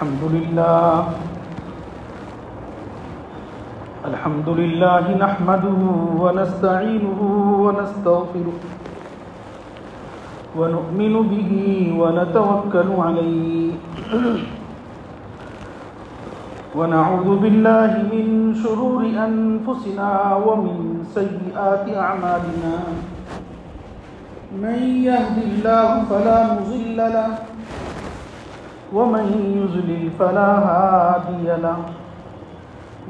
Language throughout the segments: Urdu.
الحمد لله نحمده ونستعينه ونستغفره ونؤمن به ونتوكل عليه ونعوذ بالله من شرور أنفسنا ومن سيئات أعمالنا من يهد الله فلا مضل له ومن يضلل فلا هادي له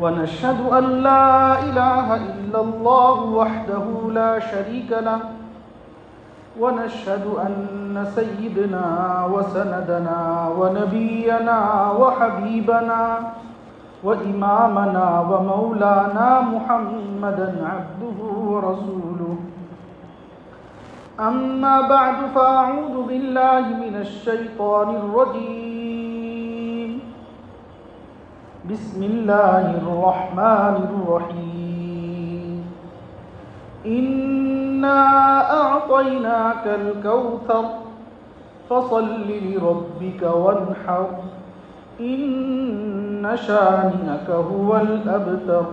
ونشهد أن لا إله إلا الله وحده لا شريك له ونشهد أن سيدنا وسندنا ونبينا وحبيبنا وإمامنا ومولانا محمدا عبده ورسوله أما بعد فأعوذ بالله من الشيطان الرجيم بسم الله الرحمن الرحيم إنا أعطيناك الكوثر فصل لربك وانحر إن شانئك هو الأبتر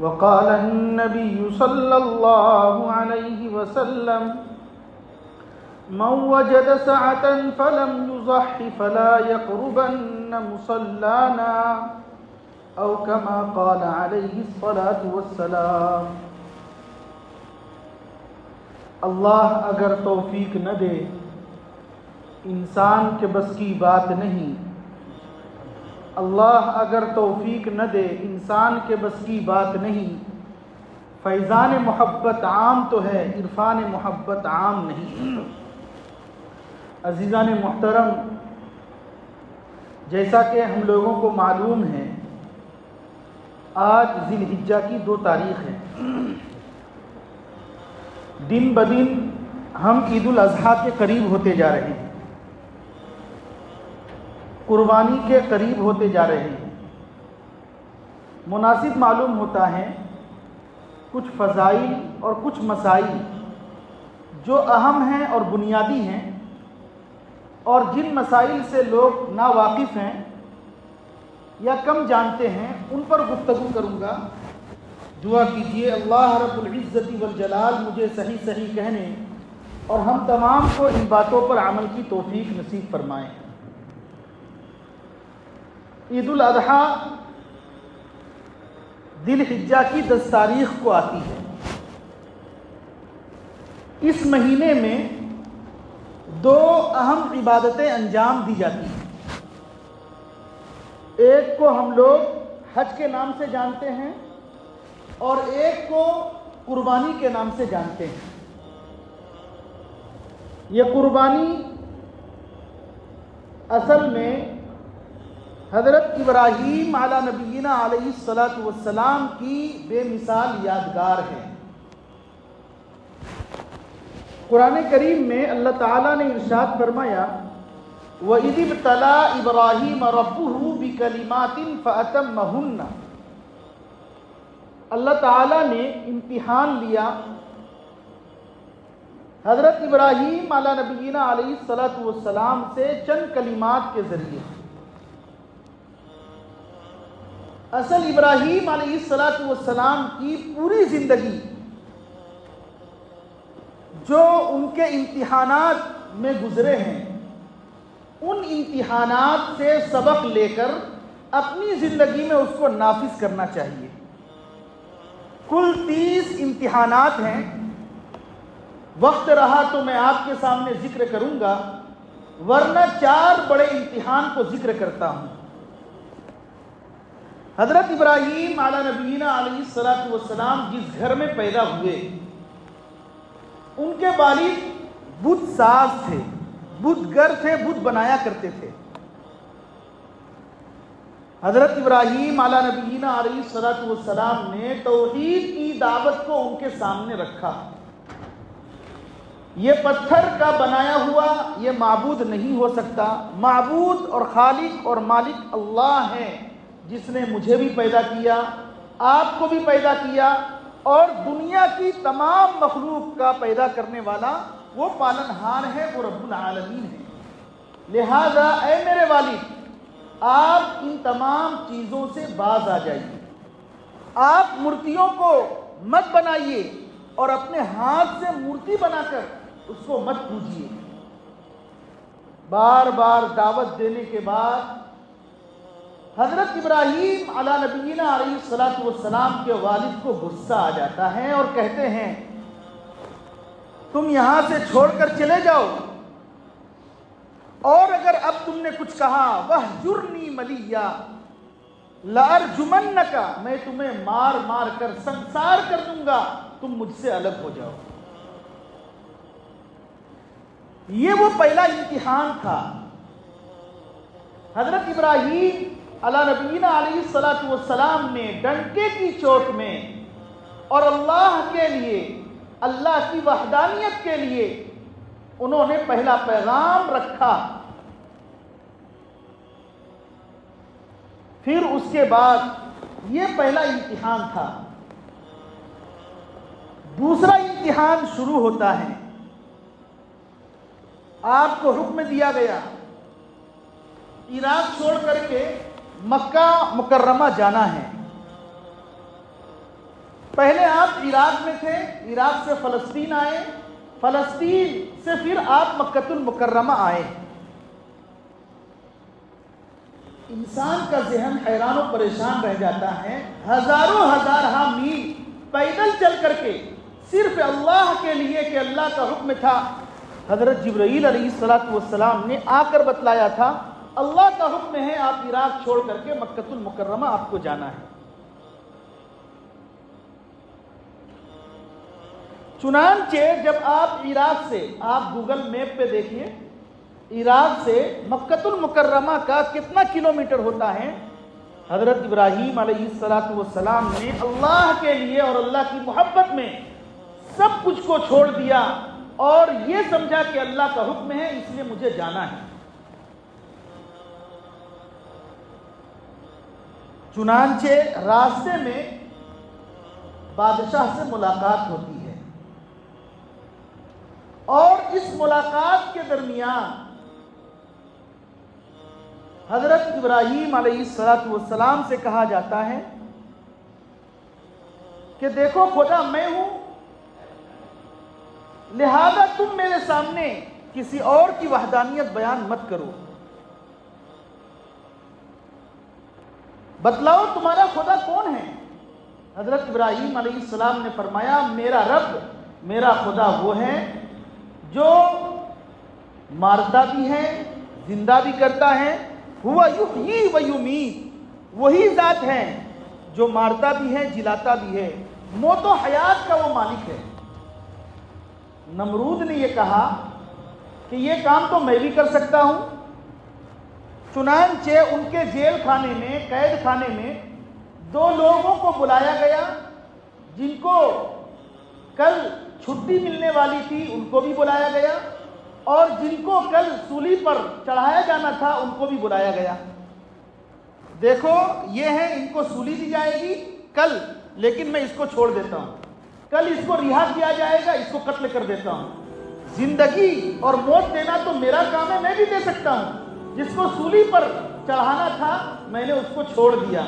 وقال النبي صلى الله عليه وسلم من وجد سعة فلم يضح فلا يقربن مصلانا أو كما قال عليه الصلاة والسلام۔ اللہ اگر توفیق نہ دے انسان کے بس کی بات نہیں، اللہ اگر توفیق نہ دے انسان کے بس کی بات نہیں، فیضان محبت عام تو ہے عرفان محبت عام نہیں۔ عزیزان محترم، جیسا کہ ہم لوگوں کو معلوم ہے آج ذی الحجہ کی 2 تاریخ ہے۔ دن بدن ہم عید الاضحیٰ کے قریب ہوتے جا رہے ہیں، قربانی کے قریب ہوتے جا رہے ہیں۔ مناسب معلوم ہوتا ہے کچھ فضائل اور کچھ مسائل جو اہم ہیں اور بنیادی ہیں، اور جن مسائل سے لوگ ناواقف ہیں یا کم جانتے ہیں ان پر گفتگو کروں گا۔ دعا کیجیے اللہ رب العزت والجلال مجھے صحیح صحیح کہنے اور ہم تمام کو ان باتوں پر عمل کی توفیق نصیب فرمائیں۔ عید الاضحیٰ ذی الحجہ کی 10 تاریخ کو آتی ہے۔ اس مہینے میں 2 اہم عبادتیں انجام دی جاتی ہیں۔ ایک کو ہم لوگ حج کے نام سے جانتے ہیں اور ایک کو قربانی کے نام سے جانتے ہیں۔ یہ قربانی اصل میں حضرت ابراہیم علی نبینا علیہ الصلاۃ والسلام کی بے مثال یادگار ہے۔ قرآن کریم میں اللہ تعالیٰ نے ارشاد فرمایا وَإِذِ ابْتَلَىٰ إِبْرَاهِيمَ رَبُّهُ بِكَلِمَاتٍ فَأَتَمَّهُنَّ، اللہ تعالیٰ نے امتحان لیا حضرت ابراہیم علی نبینا علیہ الصلاۃ والسلام سے چند کلمات کے ذریعے۔ اصل ابراہیم علیہ الصلاۃ والسلام کی پوری زندگی جو ان کے امتحانات میں گزرے ہیں، ان امتحانات سے سبق لے کر اپنی زندگی میں اس کو نافذ کرنا چاہیے۔ کل 30 امتحانات ہیں، وقت رہا تو میں آپ کے سامنے ذکر کروں گا، ورنہ 4 بڑے امتحان کو ذکر کرتا ہوں۔ حضرت ابراہیم علی نبینا علیہ الصلاۃ والسلام جس گھر میں پیدا ہوئے ان کے والد بت ساز تھے، بت گر تھے، بت بنایا کرتے تھے۔ حضرت ابراہیم علی نبینا علیہ الصلاۃ والسلام نے توحید کی دعوت کو ان کے سامنے رکھا۔ یہ پتھر کا بنایا ہوا یہ معبود نہیں ہو سکتا، معبود اور خالق اور مالک اللہ ہے، جس نے مجھے بھی پیدا کیا، آپ کو بھی پیدا کیا، اور دنیا کی تمام مخلوق کا پیدا کرنے والا وہ پالنہار ہے، وہ رب العالمین ہے۔ لہذا اے میرے والد، آپ ان تمام چیزوں سے باز آ جائیے. آپ مورتیوں کو مت بنائیے اور اپنے ہاتھ سے مورتی بنا کر اس کو مت پوجیے. بار بار دعوت دینے کے بعد حضرت ابراہیم علی نبینا علیہ الصلوۃ والسلام کے والد کو غصہ آ جاتا ہے اور کہتے ہیں تم یہاں سے چھوڑ کر چلے جاؤ، اور اگر اب تم نے کچھ کہا وَاہْجُرْنِی مَلِيًّا لَأَرْجُمَنَّکَ، میں تمہیں مار مار کر سنسار کر دوں گا، تم مجھ سے الگ ہو جاؤ. یہ وہ پہلا امتحان تھا. حضرت ابراہیم علی نبینا علیہ الصلوۃ والسلام نے ڈنکے کی چوٹ میں اور اللہ کے لیے، اللہ کی وحدانیت کے لیے انہوں نے پہلا پیغام رکھا. پھر اس کے بعد یہ پہلا امتحان تھا. دوسرا امتحان شروع ہوتا ہے. آپ کو حکم دیا گیا عراق چھوڑ کر کے مکہ مکرمہ جانا ہے. پہلے آپ عراق میں تھے، عراق سے فلسطین آئے، فلسطین سے پھر آپ مکۃ المکرمہ آئے. انسان کا ذہن حیران و پریشان رہ جاتا ہے. ہزاروں ہزارہ میل پیدل چل کر کے صرف اللہ کے لیے کہ اللہ کا حکم تھا. حضرت جبرائیل علیہ الصلوۃ والسلام نے آ کر بتلایا تھا اللہ کا حکم ہے آپ عراق چھوڑ کر کے مکۃ المکرمہ آپ کو جانا ہے. چنانچہ جب آپ عراق سے، آپ گوگل میپ پہ دیکھیے عراق سے مکۃ المکرمہ کا کتنا کلومیٹر ہوتا ہے. حضرت ابراہیم علیہ الصلوۃ والسلام نے اللہ کے لیے اور اللہ کی محبت میں سب کچھ کو چھوڑ دیا اور یہ سمجھا کہ اللہ کا حکم ہے اس لیے مجھے جانا ہے. چنانچہ راستے میں بادشاہ سے ملاقات ہوتی ہے اور اس ملاقات کے درمیان حضرت ابراہیم علیہ الصلوۃ والسلام سے کہا جاتا ہے کہ دیکھو خدا میں ہوں، لہذا تم میرے سامنے کسی اور کی وحدانیت بیان مت کرو. بتلاؤ تمہارا خدا کون ہے؟ حضرت ابراہیم علیہ السلام نے فرمایا میرا رب، میرا خدا وہ ہے جو مارتا بھی ہے، زندہ بھی کرتا ہے. ہوا یحیی و یمیت، وہی ذات ہے جو مارتا بھی ہے، جلاتا بھی ہے، موت و حیات کا وہ مالک ہے. نمرود نے یہ کہا کہ یہ کام تو میں بھی کر سکتا ہوں. چنانچہ ان کے جیل خانے میں، قید خانے میں دو لوگوں کو بلایا گیا جن کو کل چھٹی ملنے والی تھی ان کو بھی بلایا گیا اور جن کو کل سولی پر چڑھایا جانا تھا ان کو بھی بلایا گیا. دیکھو یہ ہے، ان کو سولی دی جائے گی کل، لیکن میں اس کو چھوڑ دیتا ہوں. کل اس کو رہا کیا جائے گا، اس کو قتل کر دیتا ہوں. زندگی اور موت دینا تو میرا کام ہے، میں بھی دے سکتا ہوں. جس کو سولی پر چڑھانا تھا میں نے اس کو چھوڑ دیا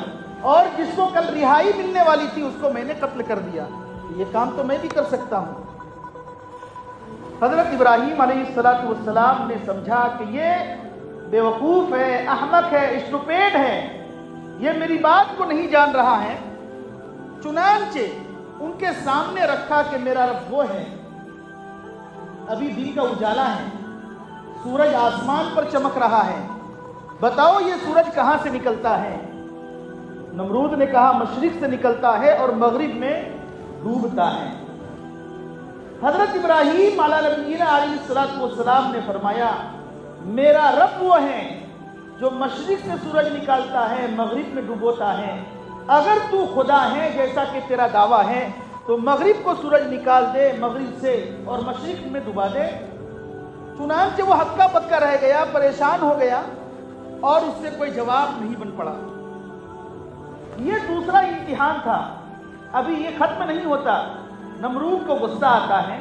اور جس کو کل رہائی ملنے والی تھی اس کو میں نے قتل کر دیا. یہ کام تو میں بھی کر سکتا ہوں. حضرت ابراہیم علیہ الصلوۃ والسلام نے سمجھا کہ یہ بیوقوف ہے، احمق ہے، اسٹوپیڈ ہے، یہ میری بات کو نہیں جان رہا ہے. چنانچہ ان کے سامنے رکھا کہ میرا رب وہ ہے. ابھی دن کا اجالا ہے، سورج آسمان پر چمک رہا ہے، بتاؤ یہ سورج کہاں سے نکلتا ہے؟ نمرود نے کہا مشرق سے نکلتا ہے اور مغرب میں ڈوبتا ہے. حضرت ابراہیم علیہ نبینا علیہ الصلوۃ والسلام نے فرمایا میرا رب وہ ہے جو مشرق سے سورج نکالتا ہے، مغرب میں ڈوبوتا ہے. اگر تو خدا ہے جیسا کہ تیرا دعویٰ ہے تو مغرب کو سورج نکال دے مغرب سے اور مشرق میں ڈبا دے. چنانچہ وہ ہکا بکا رہ گیا، پریشان ہو گیا اور اس سے کوئی جواب نہیں بن پڑا. یہ دوسرا امتحان تھا، ابھی یہ ختم نہیں ہوتا. نمرود کو غصہ آتا ہے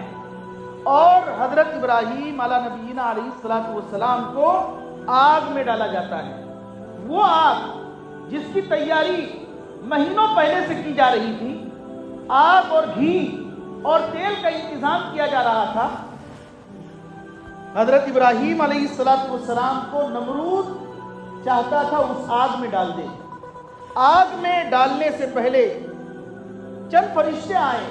اور حضرت ابراہیم علیہ نبینا علیہ الصلوۃ والسلام کو آگ میں ڈالا جاتا ہے. وہ آگ جس کی تیاری مہینوں پہلے سے کی جا رہی تھی، آگ اور گھی اور تیل کا انتظام کیا جا رہا تھا، حضرت ابراہیم علیہ السلام کو نمرود چاہتا تھا اس آگ میں ڈال دے۔ آگ میں ڈالنے سے پہلے چند فرشتے آئے،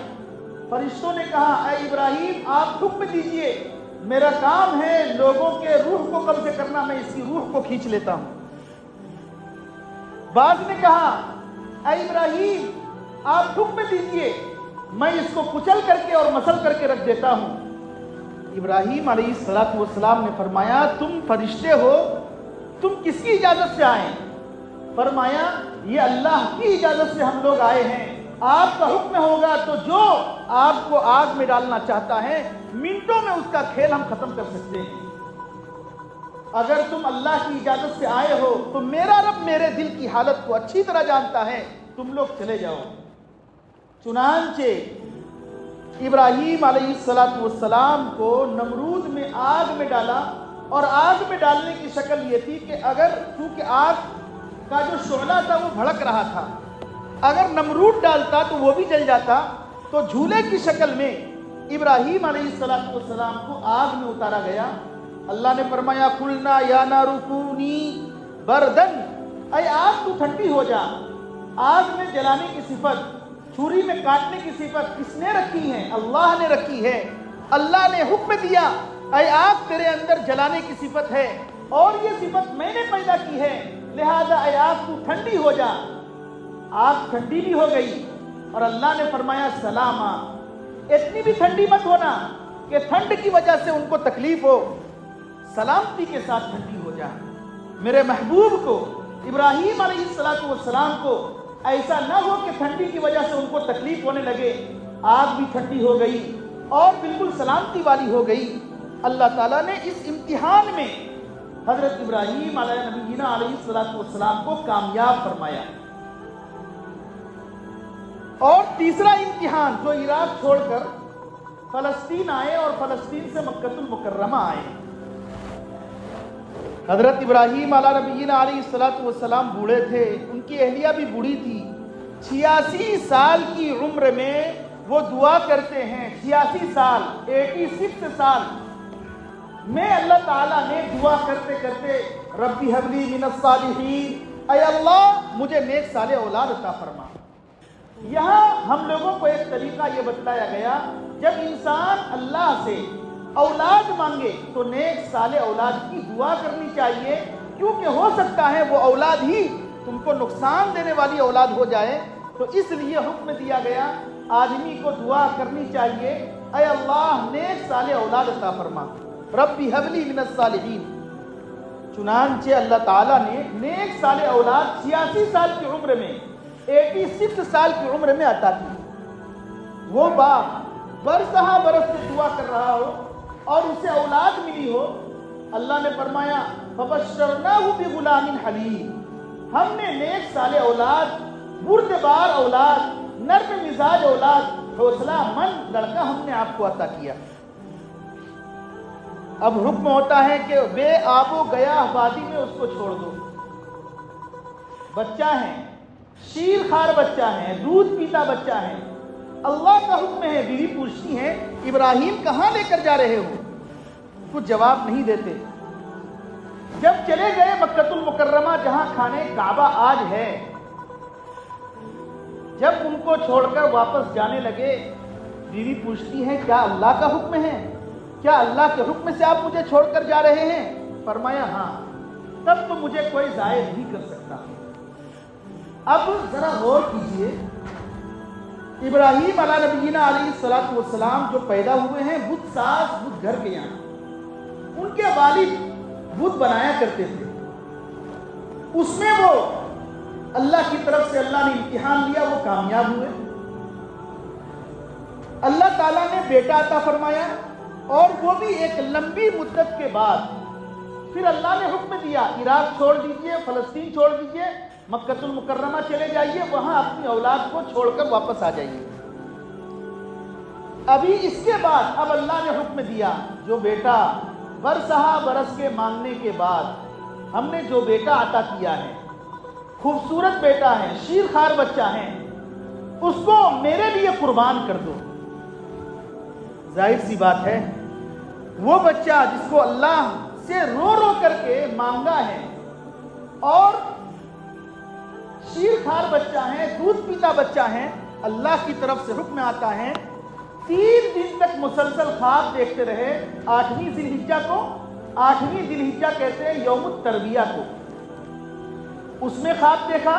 فرشتوں نے کہا اے ابراہیم آپ حکم دیجئے، میرا کام ہے لوگوں کے روح کو قبضے کرنا، میں اس کی روح کو کھینچ لیتا ہوں۔ بعض نے کہا اے ابراہیم آپ حکم دیجئے، میں اس کو کچل کر کے اور مسل کر کے رکھ دیتا ہوں۔ ابراہیم علیہ السلام نے فرمایا تم فرشتے ہو، تم کس کی اجازت سے آئے؟ فرمایا یہ اللہ کی اجازت سے ہم لوگ آئے ہیں، آپ کا حکم ہوگا تو جو آپ کو آگ میں ڈالنا چاہتا ہے منٹوں میں اس کا کھیل ہم ختم کر سکتے ہیں۔ اگر تم اللہ کی اجازت سے آئے ہو تو میرا رب میرے دل کی حالت کو اچھی طرح جانتا ہے، تم لوگ چلے جاؤ۔ چنانچہ ابراہیم علیہ السلام کو نمرود میں آگ میں ڈالا، اور آگ میں ڈالنے کی شکل یہ تھی کہ اگر چونکہ آگ کا جو شعلہ تھا وہ بھڑک رہا تھا، اگر نمرود ڈالتا تو وہ بھی جل جاتا، تو جھولے کی شکل میں ابراہیم علیہ السلام کو آگ میں اتارا گیا۔ اللہ نے فرمایا قلنا یا نار کونی بردن، اے آگ تو ٹھنڈی ہو جا۔ آگ میں جلانے کی صفت، چھری میں کاٹنے کی صفت کس نے رکھی ہے؟ اللہ نے رکھی ہے۔ اللہ نے حکم دیا اے آگ تیرے اندر جلانے کی صفت ہے، اور یہ صفت میں نے پیدا کی ہے، لہذا اے آگ تو ٹھنڈی ہو جا۔ آگ ٹھنڈی بھی ہو گئی، اور اللہ نے فرمایا سلاما، اتنی بھی ٹھنڈی مت ہونا کہ ٹھنڈ کی وجہ سے ان کو تکلیف ہو، سلامتی کے ساتھ ٹھنڈی ہو جا۔ میرے محبوب کو ابراہیم علیہ السلام کو ایسا نہ ہو کہ ٹھنڈی کی وجہ سے ان کو تکلیف ہونے لگے۔ آگ بھی ٹھنڈی ہو گئی اور بالکل سلامتی والی ہو گئی۔ اللہ تعالیٰ نے اس امتحان میں حضرت ابراہیم علیہ نبینا علیہ السلام کو کامیاب فرمایا۔ اور تیسرا امتحان جو عراق چھوڑ کر فلسطین آئے اور فلسطین سے مکہ المکرمہ آئے۔ حضرت ابراہیم علیہ نبینا علیہ السلام بوڑھے تھے، ان کی اہلیہ بھی بوڑھی تھی۔ 86 سال کی عمر میں وہ دعا کرتے ہیں، 86 سال 86 سال میں اللہ تعالیٰ نے دعا کرتے کرتے ربی ہب لی من الصالحین، اے اللہ مجھے نیک صالح اولاد عطا فرما۔ یہاں ہم لوگوں کو ایک طریقہ یہ بتلایا گیا، جب انسان اللہ سے اولاد مانگے تو نیک صالح اولاد کی دعا کرنی چاہیے، کیونکہ ہو سکتا ہے وہ اولاد ہی تم کو نقصان دینے والی اولاد ہو جائے، تو اس لیے حکم دیا گیا آدمی کو دعا کرنی چاہیے اے اللہ نیک صالح اولاد عطا فرما، ربی ہب لی من الصالحین۔ چنانچہ اللہ تعالیٰ نے نیک صالح اولاد 86 سال کی عمر میں 86 سال کی عمر میں عطا کی۔ وہ باپ برسہ برس سے دعا کر رہا ہو اور اسے اولاد ملی ہو، اللہ نے فرمایا فبشرناہ بغلام حلیم، ہم نے نیک صالح اولاد، بردبار اولاد، نرم مزاج اولاد، حوصلہ مند لڑکا ہم نے آپ کو عطا کیا۔ اب حکم ہوتا ہے کہ بے آب و گیا وادی میں اس کو چھوڑ دو۔ بچہ ہے، شیر خار بچہ ہے، دودھ پیتا بچہ ہے، اللہ کا حکم ہے۔ بیوی پوچھتی ہے ابراہیم کہاں لے کر جا رہے ہو؟ کچھ جواب نہیں دیتے۔ جب چلے گئے مکہ المکرمہ جہاں خانہ کعبہ آج ہے، جب ان کو چھوڑ کر واپس جانے لگے، بیوی پوچھتی ہے کیا اللہ کا حکم ہے؟ کیا اللہ کے حکم سے آپ مجھے چھوڑ کر جا رہے ہیں؟ فرمایا ہاں۔ تب تو مجھے کوئی ضائع نہیں کر سکتا۔ اب ذرا غور کیجئے، ابراہیم علیہ نبینا علیہ السلام جو پیدا ہوئے ہیں بت ساز بت گھر کے یہاں، ان کے والد بت بنایا کرتے تھے، اس میں وہ اللہ کی طرف سے اللہ نے امتحان لیا، وہ کامیاب ہوئے۔ اللہ تعالیٰ نے بیٹا عطا فرمایا، اور وہ بھی ایک لمبی مدت کے بعد۔ پھر اللہ نے حکم دیا عراق چھوڑ دیجئے، فلسطین چھوڑ دیجئے، مکہ المکرمہ چلے جائیے، وہاں اپنی اولاد کو چھوڑ کر واپس آ جائیے۔ ابھی اس کے بعد اب اللہ نے حکم دیا جو بیٹا برسہ برس کے مانگنے کے بعد ہم نے جو بیٹا عطا کیا ہے، خوبصورت بیٹا ہے، شیر خوار بچہ ہے، اس کو میرے لیے قربان کر دو۔ ظاہر سی بات ہے وہ بچہ جس کو اللہ سے رو رو کر کے مانگا ہے اور شیر خوار بچہ ہے، دودھ پیتا بچہ ہے، اللہ کی طرف سے حکم آتا ہے 3 دن تک مسلسل خواب دیکھتے رہے۔ 8ویں ذی الحجہ کہتے ہیں یوم التربیہ کو۔ اس میں خواب دیکھا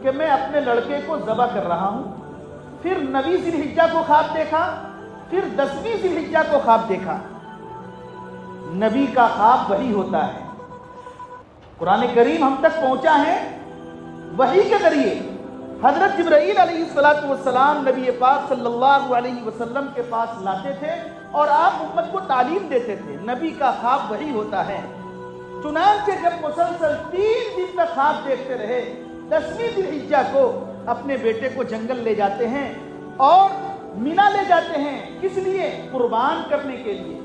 کہ میں اپنے لڑکے کو ذبح کر رہا ہوں، پھر 9ویں ذی الحجہ کو خواب دیکھا، پھر 10ویں ذی الحجہ کو خواب دیکھا۔ نبی کا خواب وحی ہوتا ہے، قرآن کریم ہم تک پہنچا ہے وحی کے ذریعے۔ حضرت جبرائیل علیہ السلام نبی پاک صلی اللہ علیہ وسلم کے پاس لاتے تھے اور آپ امت کو تعلیم دیتے تھے۔ نبی کا خواب وحی ہوتا ہے۔ چنانچہ جب مسلسل 3 دن تک خواب دیکھتے رہے، 10ویں ذی الحجہ کو اپنے بیٹے کو جنگل لے جاتے ہیں اور مینا لے جاتے ہیں۔ کس لیے؟ قربان کرنے کے لیے۔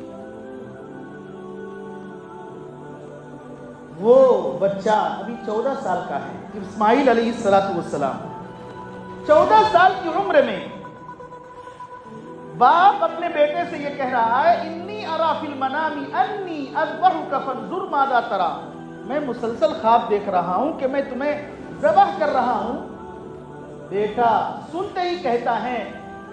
وہ بچہ ابھی 14 سال کا ہے، اسماعیل علیہ السلام 14 سال کی عمر میں باپ اپنے بیٹے سے یہ کہہ رہا ہے انی ارا فی المنام انی اذبحک فانظر ماذا تری، میں مسلسل خواب دیکھ رہا ہوں کہ میں تمہیں ذبح کر رہا ہوں۔ بیٹا سنتے ہی کہتا ہے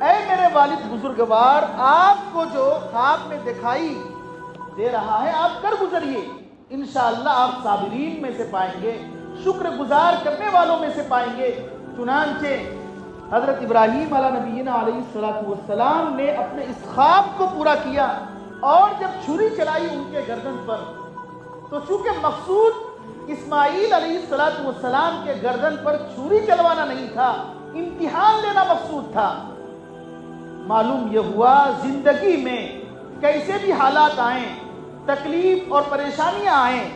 اے میرے والد بزرگوار، آپ کو جو خواب میں دکھائی دے رہا ہے آپ کر گزریے، انشاءاللہ آپ صابرین میں سے پائیں گے، شکر گزار کرنے والوں میں سے پائیں گے۔ چنانچہ حضرت ابراہیم علیہ نبینا علیہ السلام نے اپنے اس خواب کو پورا کیا اور جب چھری چلائی ان کے گردن پر تو چونکہ مقصود اسماعیل علیہ السلام کے گردن پر چھری چلوانا نہیں تھا، امتحان لینا مقصود تھا۔ معلوم یہ ہوا زندگی میں کیسے بھی حالات آئیں، تکلیف اور پریشانیاں آئیں،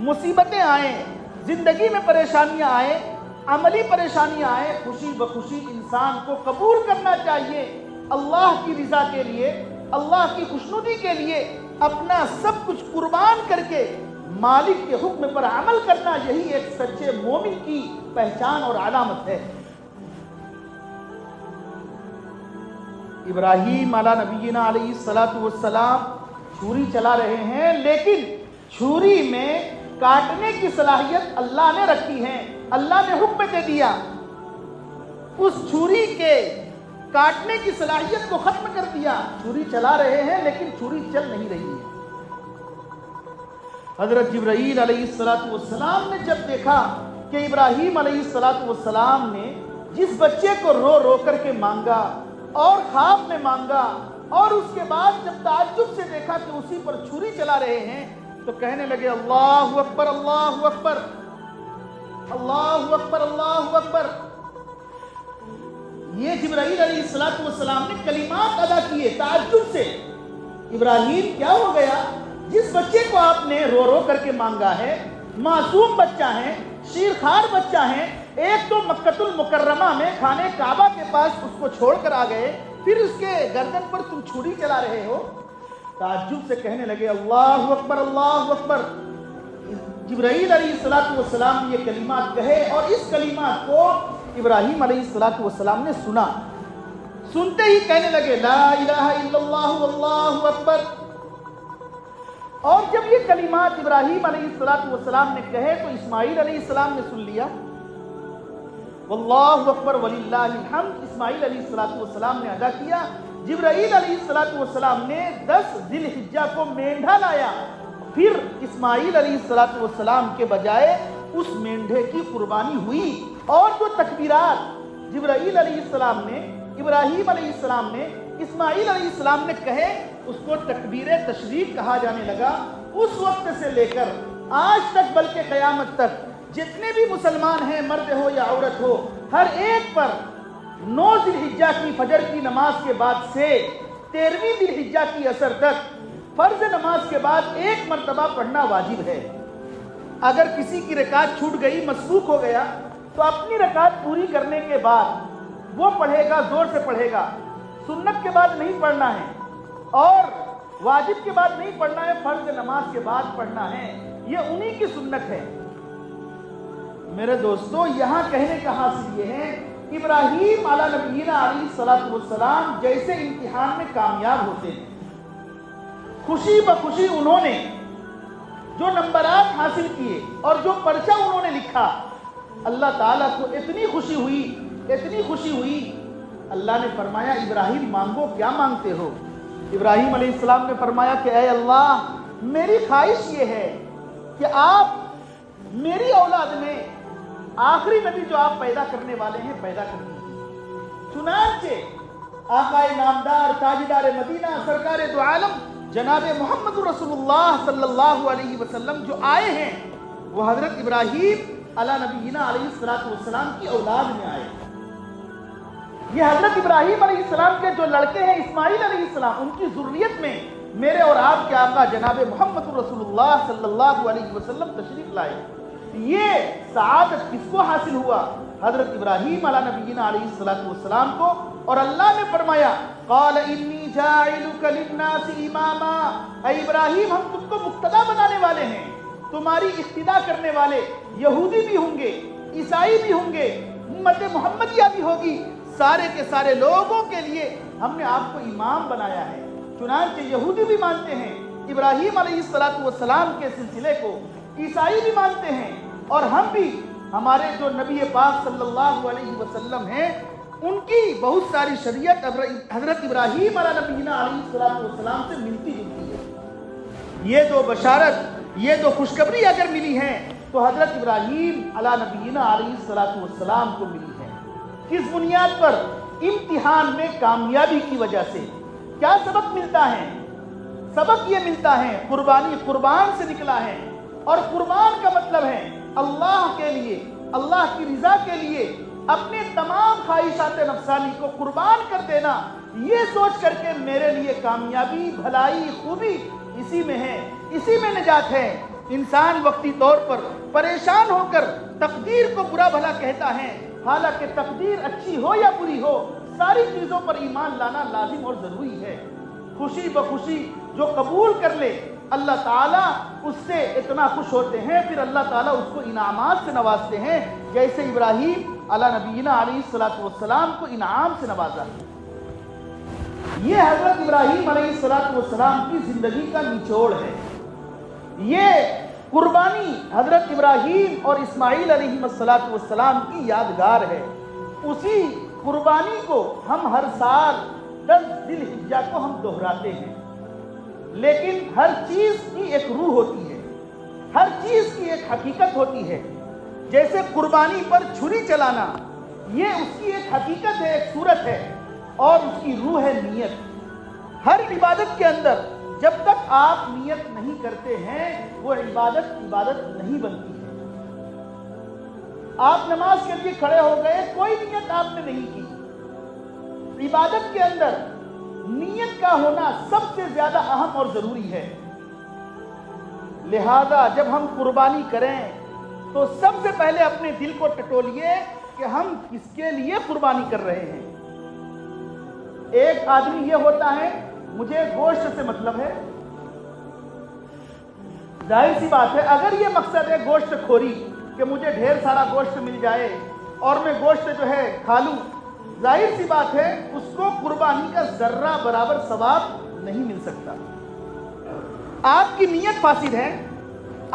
مصیبتیں آئیں، زندگی میں پریشانیاں آئیں، عملی پریشانیاں آئیں، خوشی بخوشی انسان کو قبول کرنا چاہیے۔ اللہ کی رضا کے لیے، اللہ کی خوشنودی کے لیے اپنا سب کچھ قربان کر کے مالک کے حکم پر عمل کرنا، یہی ایک سچے مومن کی پہچان اور علامت ہے۔ ابراہیم علیہ نبینا علیہ السلام چھری چلا رہے ہیں، لیکن چھری میں کاٹنے کی صلاحیت اللہ نے رکھی ہے، اللہ نے حکم دے دیا۔ اس چھری کے کاٹنے کی صلاحیت کو ختم کر دیا۔ چھری چلا رہے ہیں لیکن چھری چل نہیں رہی ہے۔ حضرت جبرائیل علیہ السلام نے جب دیکھا کہ ابراہیم علیہ السلام نے جس بچے کو رو رو کر کے مانگا اور خواب میں مانگا اور اس کے بعد جب تعجب سے دیکھا کہ اسی پر چھری چلا رہے ہیں تو کہنے لگے اللہ اکبر اللہ اکبر اللہ اکبر اللہ اکبر۔ یہ جبرائیل علیہ السلام نے کلمات ادا کیے تعجب سے۔ ابراہیم کیا ہو گیا؟ جس بچے کو آپ نے رو رو کر کے مانگا ہے، معصوم بچہ ہے، شیر خوار بچہ ہے، ایک تو مکۃ المکرمہ میں خانہ کعبہ کے پاس اس کو چھوڑ کر آ گئے، پھر اس کے گردن پر تم چھری چلا رہے ہو۔ تعجب سے کہنے لگے اللہ اکبر اللہ اکبر۔ جبرائیل علیہ السلام نے یہ کلمات کہے اور اس کلمات کو ابراہیم علیہ السلام نے سنا۔ سنتے ہی کہنے لگے لا الہ الا اللہ واللہ اکبر۔ اور جب یہ کلمات ابراہیم علیہ السلام نے کہے تو اسماعیل علیہ السلام نے سن لیا۔ واللہ اکبر وللہ الحمد اسماعیل علیہ السلام نے ادا کیا۔ جبرائیل علیہ السلام نے 10 ذی الحجہ کو مینڈھا لایا، پھر اسماعیل علیہ السلام کے بجائے اس مینڈھے کی قربانی ہوئی۔ اور جو تکبیرات جبرائیل علیہ السلام نے، ابراہیم علیہ السلام نے، اسماعیل علیہ السلام نے کہے اس کو تکبیر تشریق کہا جانے لگا۔ اس وقت سے لے کر آج تک بلکہ قیامت تک جتنے بھی مسلمان ہیں، مرد ہو یا عورت ہو، ہر ایک پر 9 ذی الحجہ کی فجر کی نماز کے بعد سے 13ویں ذی الحجہ کی عصر تک فرض نماز کے بعد 1 مرتبہ پڑھنا واجب ہے۔ اگر کسی کی رکعت چھوٹ گئی، مسبوق ہو گیا، تو اپنی رکعت پوری کرنے کے بعد وہ پڑھے گا، زور سے پڑھے گا۔ سنت کے بعد نہیں پڑھنا ہے اور واجب کے بعد نہیں پڑھنا ہے، فرض نماز کے بعد پڑھنا ہے۔ یہ انہی کی سنت ہے۔ میرے دوستوں یہاں کہنے کا حاصل یہ ہے، ابراہیم علیہ نبینا علیہ السلام جیسے امتحان میں کامیاب ہوتے ہیں، خوشی بخوشی انہوں نے جو نمبرات حاصل کیے اور جو پرچہ انہوں نے لکھا، اللہ تعالیٰ کو اتنی خوشی ہوئی، اللہ نے فرمایا ابراہیم مانگو، کیا مانگتے ہو؟ ابراہیم علیہ السلام نے فرمایا کہ اے اللہ، میری خواہش یہ ہے کہ آپ میری اولاد میں آخری نبی جو آپ پیدا کرنے والے ہیں پیدا کریں۔ چنانچہ آقا نامدار تاجدار مدینہ سرکار دو عالم جناب محمد رسول اللہ صلی اللہ علیہ وسلم جو آئے ہیں وہ حضرت ابراہیم علیہ نبینا علیہ السلام کی اولاد میں آئے۔ یہ حضرت ابراہیم علیہ السلام کے جو لڑکے ہیں اسماعیل علیہ السلام، ان کی ذریت میں میرے اور آپ کے آقا جناب محمد رسول اللہ صلی اللہ علیہ وسلم تشریف لائے۔ یہ سعادت کس کو حاصل ہوا؟ حضرت ابراہیم علیہ نبینا علیہ السلام کو، اور اللہ نے فرمایا قال انی جاعلک للناس اماما، اے ابراہیم ہم تم کو مقتدا بنانے والے ہیں، تمہاری اقتدا کرنے والے یہودی بھی ہوں گے، عیسائی بھی ہوں گے، امت محمدیہ بھی ہوگی، سارے کے سارے لوگوں کے لیے ہم نے آپ کو امام بنایا ہے۔ چنانچہ یہودی بھی مانتے ہیں ابراہیم علیہ السلام کے سلسلے کو، عیسائی بھی مانتے ہیں، اور ہم بھی ہمارے جو نبی پاک صلی اللہ علیہ وسلم ہیں ان کی بہت ساری شریعت حضرت ابراہیم علیہ نبینا علیہ السلام سے ملتی جلتی ہے۔ یہ دو بشارت، یہ دو خوشخبری اگر ملی ہیں تو حضرت ابراہیم علیہ نبینا علیہ السلام کو ملی ہے۔ کس بنیاد پر؟ امتحان میں کامیابی کی وجہ سے۔ کیا سبق ملتا ہے؟ سبق یہ ملتا ہے قربانی قربان سے نکلا ہے، اور قربان کا مطلب ہے اللہ کے لیے، اللہ کی رضا کے لیے اپنے تمام خواہشات نفسانی کو قربان کر دینا، یہ سوچ کر کے میرے لیے کامیابی، بھلائی، خوبی اسی میں ہے، اسی میں نجات ہے۔ انسان وقتی طور پر پریشان ہو کر تقدیر کو برا بھلا کہتا ہے، حالانکہ تقدیر اچھی ہو یا بری ہو، ساری چیزوں پر ایمان لانا لازم اور ضروری ہے۔ خوشی بخوشی جو قبول کر لے اللہ تعالیٰ اس سے اتنا خوش ہوتے ہیں، پھر اللہ تعالیٰ اس کو انعامات سے نوازتے ہیں، جیسے ابراہیم علیہ نبینا علیہ السلام کو انعام سے نوازا۔ یہ حضرت ابراہیم علیہ السلام کی زندگی کا نچوڑ ہے۔ یہ قربانی حضرت ابراہیم اور اسماعیل علیہ السلام کی یادگار ہے۔ اسی قربانی کو ہم ہر سال 10 ذی الحجہ کو ہم دہراتے ہیں، لیکن ہر چیز کی ایک روح ہوتی ہے، ہر چیز کی ایک حقیقت ہوتی ہے۔ جیسے قربانی پر چھری چلانا، یہ اس کی ایک حقیقت ہے، ایک صورت ہے، اور اس کی روح ہے نیت۔ ہر عبادت کے اندر جب تک آپ نیت نہیں کرتے ہیں وہ عبادت نہیں بنتی ہے۔ آپ نماز کے لیے کھڑے ہو گئے، کوئی نیت آپ نے نہیں کی۔ عبادت کے اندر نیت کا ہونا سب سے زیادہ اہم اور ضروری ہے۔ لہذا جب ہم قربانی کریں تو سب سے پہلے اپنے دل کو ٹٹولیے کہ ہم کس کے لیے قربانی کر رہے ہیں۔ ایک آدمی یہ ہوتا ہے مجھے گوشت سے مطلب ہے، ظاہر سی بات ہے اگر یہ مقصد ہے گوشت خوری کہ مجھے ڈھیر سارا گوشت مل جائے اور میں گوشت جو ہے کھا لوں، ظاہر سی بات ہے اس کو قربانی کا ذرہ برابر ثواب نہیں مل سکتا۔ آپ کی نیت فاسد ہے،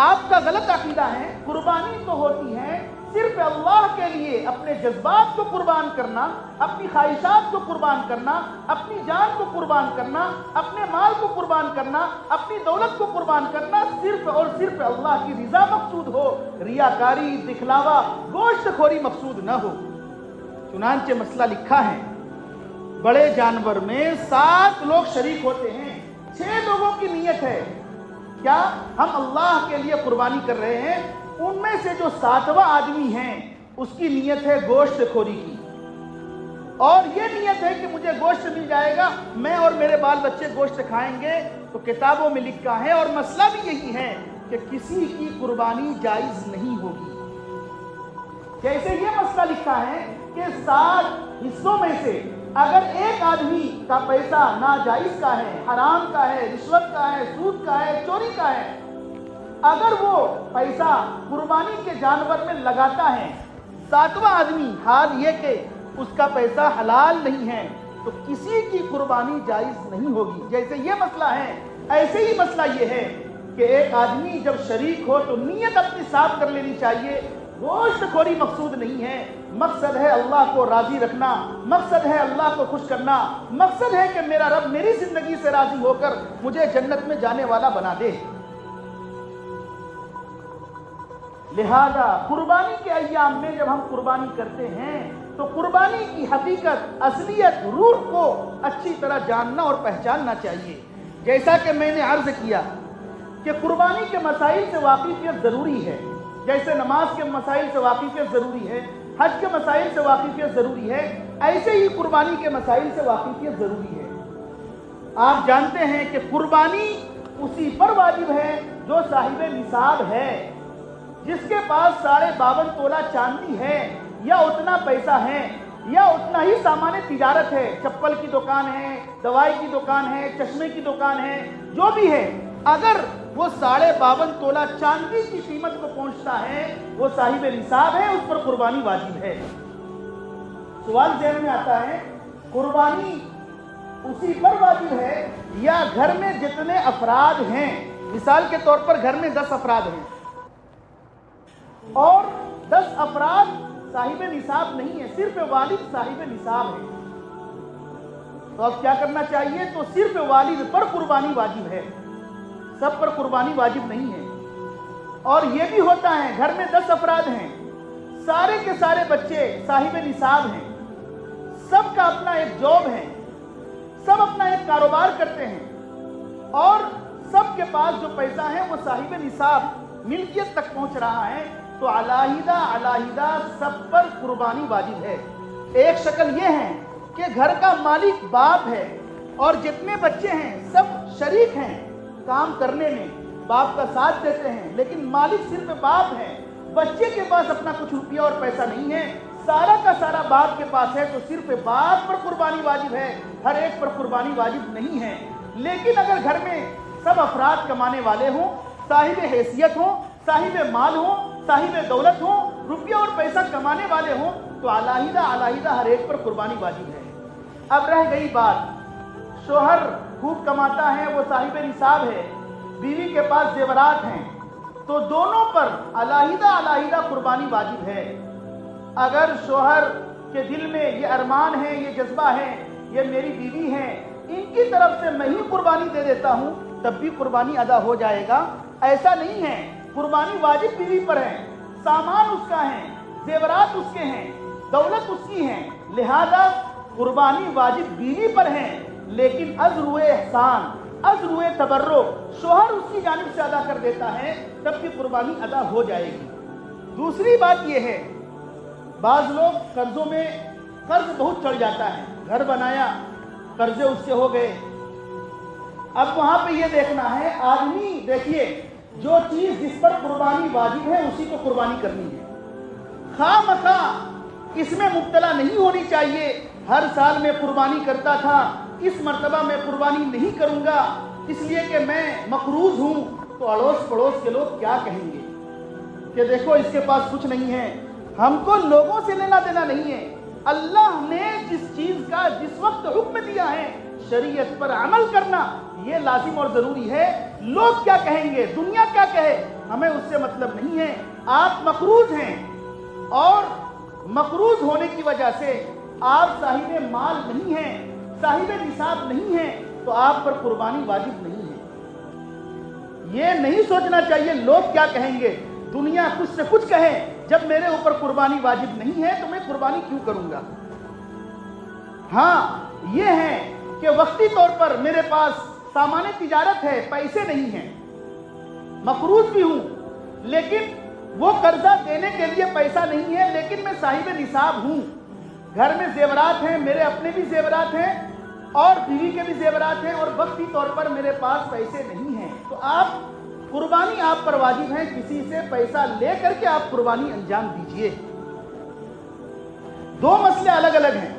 آپ کا غلط عقیدہ ہے۔ قربانی تو ہوتی ہے صرف اللہ کے لیے، اپنے جذبات کو قربان کرنا، اپنی خواہشات کو قربان کرنا، اپنی جان کو قربان کرنا، اپنے مال کو قربان کرنا، اپنی دولت کو قربان کرنا، صرف اور صرف اللہ کی رضا مقصود ہو، ریاکاری، دکھلاوا، گوشت خوری مقصود نہ ہو۔ چنانچہ مسئلہ لکھا ہے، بڑے جانور میں 7 لوگ شریک ہوتے ہیں، 6 لوگوں کی نیت ہے کیا ہم اللہ کے لیے قربانی کر رہے ہیں، ان میں سے جو 7واں آدمی ہیں اس کی نیت ہے گوشت خوری کی، اور یہ نیت ہے کہ مجھے گوشت مل جائے گا، میں اور میرے بال بچے گوشت کھائیں گے۔ تو کتابوں میں لکھا ہے اور مسئلہ بھی یہی ہے کہ کسی کی قربانی جائز نہیں ہوگی۔ جیسے یہ مسئلہ لکھا ہے کہ 7 حصوں میں سے اگر ایک آدمی کا پیسہ ناجائز کا ہے، حرام کا ہے، رشوت کا ہے، سود کا ہے، چوری کا ہے، اگر وہ پیسہ قربانی کے جانور میں لگاتا ہے، 7واں آدمی حال یہ کہ اس کا پیسہ حلال نہیں ہے، تو کسی کی قربانی جائز نہیں ہوگی۔ جیسے یہ مسئلہ ہے، ایسے ہی مسئلہ یہ ہے کہ ایک آدمی جب شریک ہو تو نیت اپنی صاف کر لینی چاہیے۔ گوشت خوری مقصود نہیں ہے، مقصد ہے اللہ کو راضی رکھنا، مقصد ہے اللہ کو خوش کرنا، مقصد ہے کہ میرا رب میری زندگی سے راضی ہو کر مجھے جنت میں جانے والا بنا دے۔ لہذا قربانی کے ایام میں جب ہم قربانی کرتے ہیں تو قربانی کی حقیقت، اصلیت، روح کو اچھی طرح جاننا اور پہچاننا چاہیے۔ جیسا کہ میں نے عرض کیا کہ قربانی کے مسائل سے واقفیت ضروری ہے، جیسے نماز کے مسائل سے واقفیت ضروری ہے، حج کے مسائل سے واقفیت ضروری ہے، ایسے ہی قربانی کے مسائل سے واقفیت ضروری ہے۔ آپ جانتے ہیں کہ قربانی اسی پر واجب ہے جو صاحب نصاب ہے، جس کے پاس 52.5 تولہ چاندی ہے، یا اتنا پیسہ ہے، یا اتنا ہی سامان تجارت ہے، چپل کی دکان ہے، دوائی کی دکان ہے، چشمے کی دکان ہے، جو بھی ہے، اگر وہ 52.5 تولہ چاندی کی قیمت کو پہنچتا ہے، وہ صاحب نصاب ہے، اس پر قربانی واجب ہے۔ سوال ذہن میں آتا ہے، قربانی اسی پر واجب ہے یا گھر میں جتنے افراد ہیں؟ مثال کے طور پر گھر میں 10 افراد ہیں اور 10 افراد صاحب نصاب نہیں ہے، صرف والد صاحب نصاب ہے، تو اب کیا کرنا چاہیے؟ تو صرف والد پر قربانی واجب ہے، سب پر قربانی واجب نہیں ہے۔ اور یہ بھی ہوتا ہے گھر میں 10 افراد ہیں، سارے کے سارے بچے صاحب نصاب ہیں، سب کا اپنا ایک جاب ہے، سب اپنا ایک کاروبار کرتے ہیں، اور سب کے پاس جو پیسہ ہے وہ صاحب نصاب ملکیت تک پہنچ رہا ہے، تو علیحدہ سب پر قربانی واجب ہے۔ ایک شکل یہ ہے کہ گھر کا مالک باپ ہے اور جتنے بچے ہیں سب شریک ہیں کام کرنے میں، باپ کا ساتھ دیتے ہیں، لیکن مالک صرف باپ ہے، بچے کے پاس اپنا کچھ روپیہ اور پیسہ نہیں ہے، سارا کا سارا باپ کے پاس ہے، تو صرف باپ پر قربانی واجب ہے، ہر ایک پر قربانی واجب نہیں ہے۔ لیکن اگر گھر میں سب افراد کمانے والے ہوں، صاحب حیثیت ہوں، صاحب مال ہوں، صاحب دولت ہوں، روپیہ اور پیسہ کمانے والے ہوں، تو علیحدہ ہر ایک پر قربانی واجب ہے۔ اب رہ گئی بات، شوہر خوب کماتا ہے، وہ صاحب نصاب ہے، بیوی کے پاس زیورات ہیں، تو دونوں پر علیحدہ قربانی واجب ہے۔ اگر شوہر کے دل میں یہ ارمان ہے، یہ جذبہ ہے، یہ میری بیوی ہے، ان کی طرف سے میں ہی قربانی دے دیتا ہوں، تب بھی قربانی ادا ہو جائے گا، ایسا نہیں ہے۔ قربانی واجب بیوی پر ہے، سامان اس کا ہے، زیورات اس کے ہیں، دولت اس کی ہے، لہذا قربانی واجب بیوی پر ہے، لیکن از روئے احسان، از روئے تبرک شوہر اس کی جانب سے ادا کر دیتا ہے، تب بھی قربانی ادا ہو جائے گی۔ دوسری بات یہ ہے، بعض لوگ قرضوں میں قرض بہت چڑھ جاتا ہے، گھر بنایا، قرضے اس سے ہو گئے، اب وہاں پہ یہ دیکھنا ہے، آدمی دیکھیے جو چیز جس پر قربانی واجب ہے اسی کو قربانی کرنی ہے، خواہ مخواہ اس میں مبتلا نہیں ہونی چاہیے۔ ہر سال میں قربانی کرتا تھا، اس مرتبہ میں قربانی نہیں کروں گا اس لیے کہ میں مقروض ہوں، تو اڑوس پڑوس کے لوگ کیا کہیں گے کہ دیکھو اس کے پاس کچھ نہیں ہے۔ ہم کو لوگوں سے لینا دینا نہیں ہے، اللہ نے جس چیز کا جس وقت حکم دیا ہے شریعت پر عمل کرنا یہ لازم اور ضروری ہے۔ لوگ کیا کہیں گے، دنیا کیا کہے، ہمیں اس سے مطلب نہیں ہے۔ آپ مقروض ہیں اور مقروض ہونے کی وجہ سے آپ صاحب مال نہیں ہیں، صاحب نصاب نہیں ہیں، تو آپ پر قربانی واجب نہیں ہے۔ یہ نہیں سوچنا چاہیے لوگ کیا کہیں گے، دنیا کچھ سے کچھ کہے، جب میرے اوپر قربانی واجب نہیں ہے تو میں قربانی کیوں کروں گا۔ ہاں یہ ہے کہ وقتی طور پر میرے پاس سامان تجارت ہے، پیسے نہیں ہیں، مقروض بھی ہوں، لیکن وہ قرضہ دینے کے لیے پیسہ نہیں ہے، لیکن میں صاحب نصاب ہوں، گھر میں زیورات ہیں، میرے اپنے بھی زیورات ہیں اور بیوی کے بھی زیورات ہیں، اور وقتی طور پر میرے پاس پیسے نہیں ہیں، تو آپ قربانی آپ پر واجب ہے، کسی سے پیسہ لے کر کے آپ قربانی انجام دیجئے۔ دو مسئلے الگ الگ ہیں۔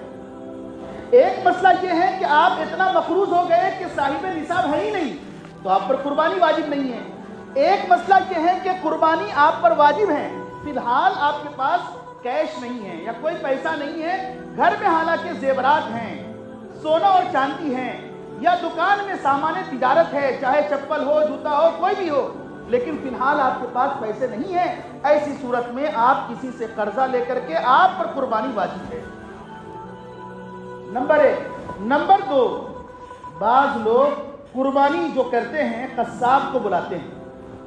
ایک مسئلہ یہ ہے کہ آپ اتنا مقروض ہو گئے کہ صاحب نصاب ہے ہی نہیں، تو آپ پر قربانی واجب نہیں ہے، ایک مسئلہ یہ ہے کہ قربانی آپ پر واجب ہے، فی الحال آپ کے پاس کیش نہیں ہے یا کوئی پیسہ نہیں ہے، گھر میں حالانکہ زیورات ہیں، سونا اور چاندی ہیں، یا دکان میں سامان تجارت ہے، چاہے چپل ہو، جوتا ہو، کوئی بھی ہو، لیکن فی الحال آپ کے پاس پیسے نہیں ہیں، ایسی صورت میں آپ کسی سے قرضہ لے کر کے آپ پر قربانی واجب ہے۔ نمبر 1۔ نمبر 2، بعض لوگ قربانی جو کرتے ہیں قصاب کو بلاتے ہیں۔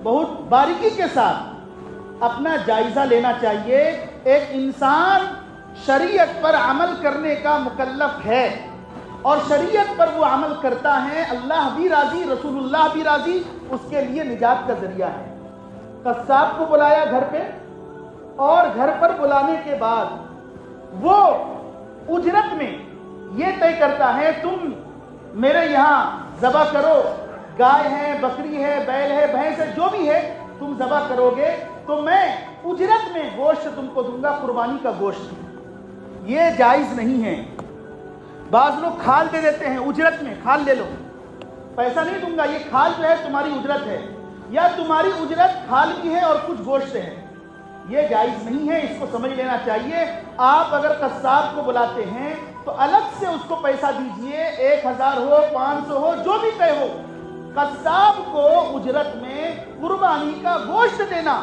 بہت باریکی کے ساتھ اپنا جائزہ لینا چاہیے۔ ایک انسان شریعت پر عمل کرنے کا مکلف ہے، اور شریعت پر وہ عمل کرتا ہے، اللہ بھی راضی، رسول اللہ بھی راضی، اس کے لیے نجات کا ذریعہ ہے۔ قصاب کو بلایا گھر پہ، اور گھر پر بلانے کے بعد وہ اجرت میں یہ طے کرتا ہے تم میرے یہاں ذبح کرو، گائے ہے، بکری ہے، بیل ہے، بھینس ہے، جو بھی ہے تم ذبح کرو گے تو میں اجرت میں گوشت تم کو دوں گا، قربانی کا گوشت۔ یہ جائز نہیں ہے۔ بعض لوگ کھال دے دیتے ہیں، اجرت میں کھال لے لو، پیسہ نہیں دوں گا، یہ کھال جو ہے تمہاری اجرت ہے، یا تمہاری اجرت کھال کی ہے اور کچھ گوشت ہے۔ یہ جائز نہیں ہے، اس کو سمجھ لینا چاہیے۔ آپ اگر قصاب کو بلاتے ہیں تو الگ سے اس کو پیسہ دیجئے، 1000 ہو، 500 ہو، جو بھی طے ہو۔ قصاب کو اجرت میں قربانی کا گوشت دینا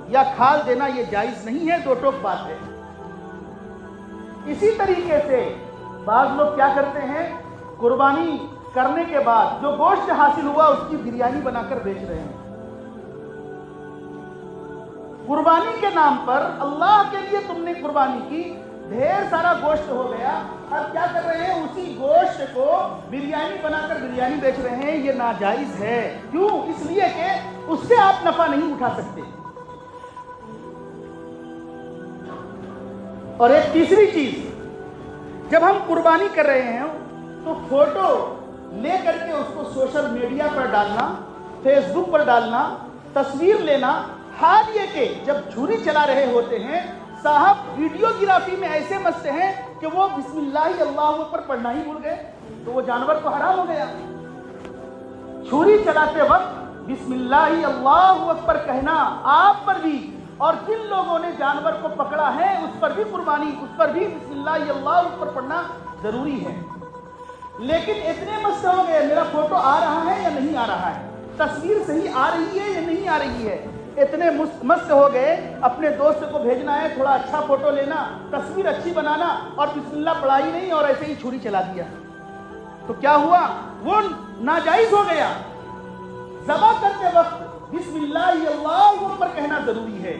یا کھال دینا یہ جائز نہیں ہے، دو ٹوک بات ہے۔ اسی طریقے سے بعض لوگ کیا کرتے ہیں، قربانی کرنے کے بعد جو گوشت حاصل ہوا اس کی بریانی بنا کر بیچ رہے ہیں۔ قربانی کے نام پر اللہ کے لیے تم نے قربانی کی، ڈھیر سارا گوشت ہو گیا، اب کیا کر رہے ہیں، اسی گوشت کو بریانی بنا کر بریانی بیچ رہے ہیں۔ یہ ناجائز ہے۔ کیوں؟ اس لیے کہ اس سے آپ نفع نہیں اٹھا سکتے۔ اور ایک تیسری چیز، جب ہم قربانی کر رہے ہیں تو فوٹو لے کر کے اس کو سوشل میڈیا پر ڈالنا، فیس بک پر ڈالنا، تصویر لینا، حال یہ کہ جب چھری چلا رہے ہوتے ہیں صاحب ویڈیوگرافی میں ایسے مست ہیں کہ وہ بسم اللہ اللہ اکبر پڑھنا ہی بھول گئے تو وہ جانور کو حرام ہو گیا۔ چھری چلاتے وقت بسم اللہ اللہ اکبر کہنا آپ پر بھی، اور جن لوگوں نے جانور کو پکڑا ہے اس پر بھی قربانی، اس پر بھی بسم اللہ اللہ اکبر پڑھنا ضروری ہے۔ لیکن اتنے مست ہو گئے، میرا فوٹو آ رہا ہے یا نہیں آ رہا ہے، تصویر صحیح آ رہی ہے یا نہیں آ رہی ہے، اتنے مست ہو گئے، اپنے دوست کو بھیجنا ہے تھوڑا اچھا فوٹو لینا، تصویر اچھی بنانا، اور بسم اللہ پڑھائی نہیں اور ایسے ہی چھری چلا دیا، تو کیا ہوا، وہ ناجائز ہو گیا۔ ذبح کرتے وقت بسم اللہ اللہ اکبر کہنا ضروری ہے،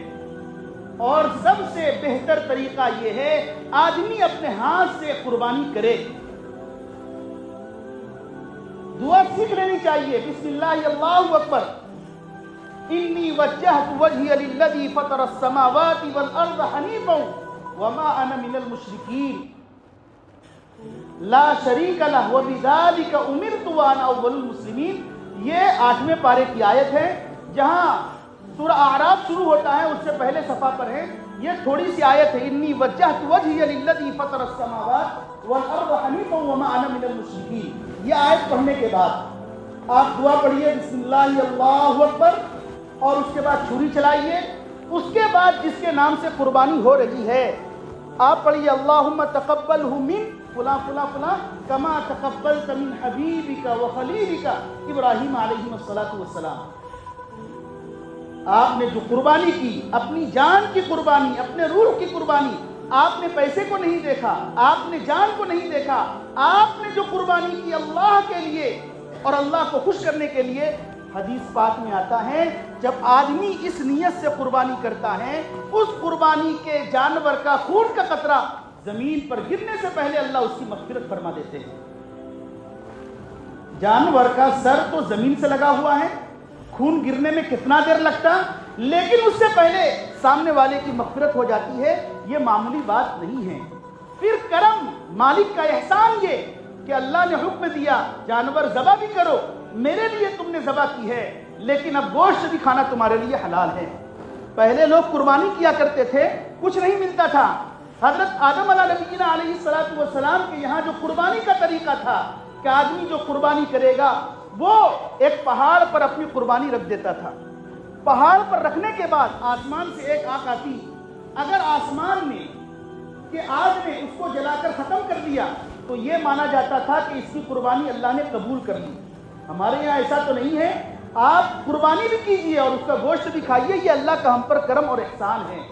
اور سب سے بہتر طریقہ یہ ہے آدمی اپنے ہاتھ سے قربانی کرے۔ دعا سیکھ لینی چاہیے، بسم اللہ اللہ اکبر، انی وجہت وجہی للذی فطر السماوات والارض حنیفا وما انا من المشرکین لا شریک لہ وبذالک امرت وانا اول المسلمین۔ یہ 8ویں پارے کی آیت ہے، جہاں سورہ اعراف شروع ہوتا ہے، اس سے پہلے صفحہ پر ہے، یہ تھوڑی سی آیت ہے، انی وجہت وجہی للذی فطر السماوات والارض حنیفا وما انا من المشرکین۔ یہ آیت پڑھنے کے بعد آپ دعا پڑھیے بسم اللہ اللہ اکبر، اور اس کے بعد چھری چلائیے۔ اس کے بعد جس کے نام سے قربانی ہو رہی ہے آپ پڑھیے اللہم تقبلہ من فلاں فلاں فلاں کما تقبلت من حبیبک و خلیلک ابراہیم علیہ السلام۔ آپ نے جو قربانی کی، اپنی جان کی قربانی، اپنے روح کی قربانی، آپ نے پیسے کو نہیں دیکھا، آپ نے جان کو نہیں دیکھا، آپ نے جو قربانی کی اللہ کے لیے اور اللہ کو خوش کرنے کے لیے، حدیث پاک میں آتا ہے جب آدمی اس نیت سے قربانی کرتا ہے، اس قربانی کے جانور کا خون کا قطرہ زمین پر گرنے سے پہلے اللہ اس کی مغفرت فرما دیتے ہیں۔ جانور کا سر تو زمین سے لگا ہوا ہے، خون گرنے میں کتنا دیر لگتا، لیکن اس سے پہلے سامنے والے کی مغفرت ہو جاتی ہے۔ یہ معمولی بات نہیں ہے۔ پھر کرم، مالک کا احسان یہ کہ اللہ نے حکم دیا جانور ذبح بھی کرو، میرے لیے تم نے ذبح کی ہے، لیکن اب گوشت بھی کھانا تمہارے لیے حلال ہے۔ پہلے لوگ قربانی کیا کرتے تھے، کچھ نہیں ملتا تھا۔ حضرت آدم علیہ نبینا علیہ السلام کے یہاں جو قربانی کا طریقہ تھا کہ آدمی جو قربانی کرے گا وہ ایک پہاڑ پر اپنی قربانی رکھ دیتا تھا، پہاڑ پر رکھنے کے بعد آسمان سے ایک آگ آتی، اگر آسمان میں کہ آگ نے اس کو جلا کر ختم کر دیا تو یہ مانا جاتا تھا کہ اس کی قربانی اللہ نے قبول کر لی۔ ہمارے یہاں ایسا تو نہیں ہے، آپ قربانی بھی کیجئے اور اس کا گوشت بھی کھائیے، یہ اللہ کا ہم پر کرم اور احسان ہے۔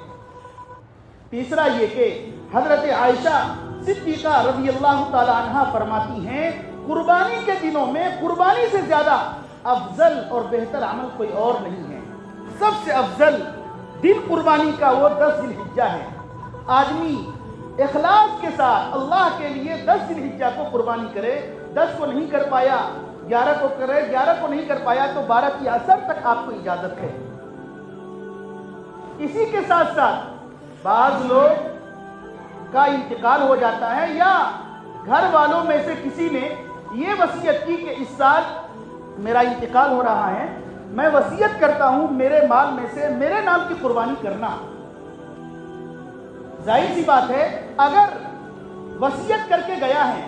تیسرا یہ کہ حضرت عائشہ صدیقہ رضی اللہ تعالی عنہ فرماتی ہیں قربانی کے دنوں میں قربانی سے زیادہ افضل اور بہتر عمل کوئی اور نہیں ہے۔ سب سے افضل دن قربانی کا وہ 10 ذی الحجہ ہے۔ آدمی اخلاص کے ساتھ اللہ کے لیے 10 ذی الحجہ کو قربانی کرے، 10 کو نہیں کر پایا 11 کو کرے، 11 کو نہیں کر پایا تو 12 کی عصر تک آپ کو اجازت ہے۔ اسی کے ساتھ ساتھ بعض لوگ کا انتقال ہو جاتا ہے یا گھر والوں میں سے کسی نے یہ وصیت کی کہ اس سال میرا انتقال ہو رہا ہے، میں وصیت کرتا ہوں میرے مال میں سے میرے نام کی قربانی کرنا۔ ظاہر سی بات ہے اگر وصیت کر کے گیا ہے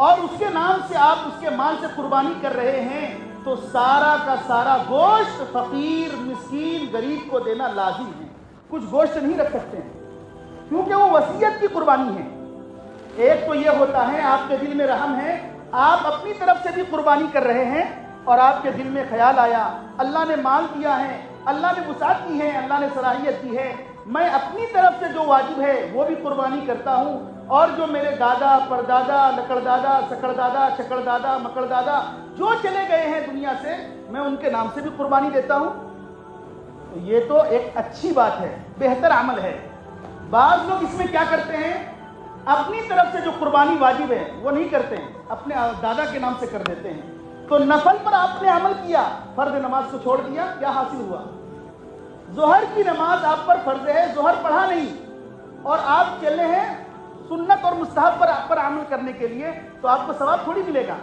اور اس کے نام سے آپ اس کے مال سے قربانی کر رہے ہیں تو سارا کا سارا گوشت فقیر مسکین غریب کو دینا لازم ہے۔ کچھ گوشت نہیں رکھ سکتے ہیں کیونکہ وہ وصیت کی قربانی ہے۔ ایک تو یہ ہوتا ہے آپ کے دل میں رحم ہے، آپ اپنی طرف سے بھی قربانی کر رہے ہیں اور آپ کے دل میں خیال آیا اللہ نے مال دیا ہے، اللہ نے وسعت دی ہے، اللہ نے صلاحیت دی ہے، میں اپنی طرف سے جو واجب ہے وہ بھی قربانی کرتا ہوں، اور جو میرے دادا پردادا لکڑ دادا سکڑ دادا چکڑ دادا مکڑ دادا جو چلے گئے ہیں دنیا سے میں ان کے نام سے بھی قربانی دیتا ہوں۔ تو یہ تو ایک اچھی بات ہے، بہتر عمل ہے۔ بعض لوگ اس میں کیا کرتے ہیں، اپنی طرف سے جو قربانی واجب ہے وہ نہیں کرتے ہیں، اپنے دادا کے نام سے کر دیتے ہیں۔ تو نفل پر آپ نے عمل کیا، فرض نماز کو چھوڑ دیا، کیا حاصل ہوا؟ ظہر کی نماز آپ پر فرض ہے، ظہر پڑھا نہیں اور آپ چلے ہیں سنت اور مستحب پر عمل کرنے کے لیے، تو آپ کو ثواب تھوڑی ملے گا۔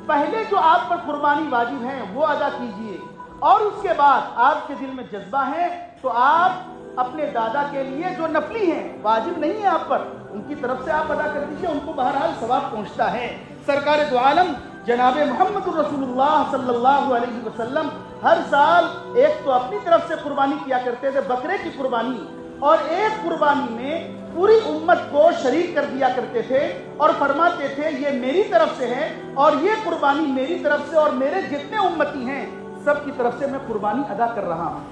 پہلے جو آپ پر قربانی واجب ہے وہ ادا کیجئے، اور اس کے بعد آپ کے دل میں جذبہ ہے تو آپ اپنے دادا کے لیے جو نفلی ہیں واجب نہیں ہے آپ پر، ان کی طرف سے آپ ادا کر دیجئے، ان کو بہرحال ثواب پہنچتا ہے۔ سرکار دو عالم جناب محمد رسول اللہ صلی اللہ علیہ وسلم ہر سال ایک تو اپنی طرف سے قربانی کیا کرتے تھے بکرے کی قربانی، اور ایک قربانی میں پوری امت کو شریک کر دیا کرتے تھے اور فرماتے تھے یہ میری طرف سے ہے اور یہ قربانی میری طرف سے اور میرے جتنے امتی ہیں سب کی طرف سے میں قربانی ادا کر رہا ہوں۔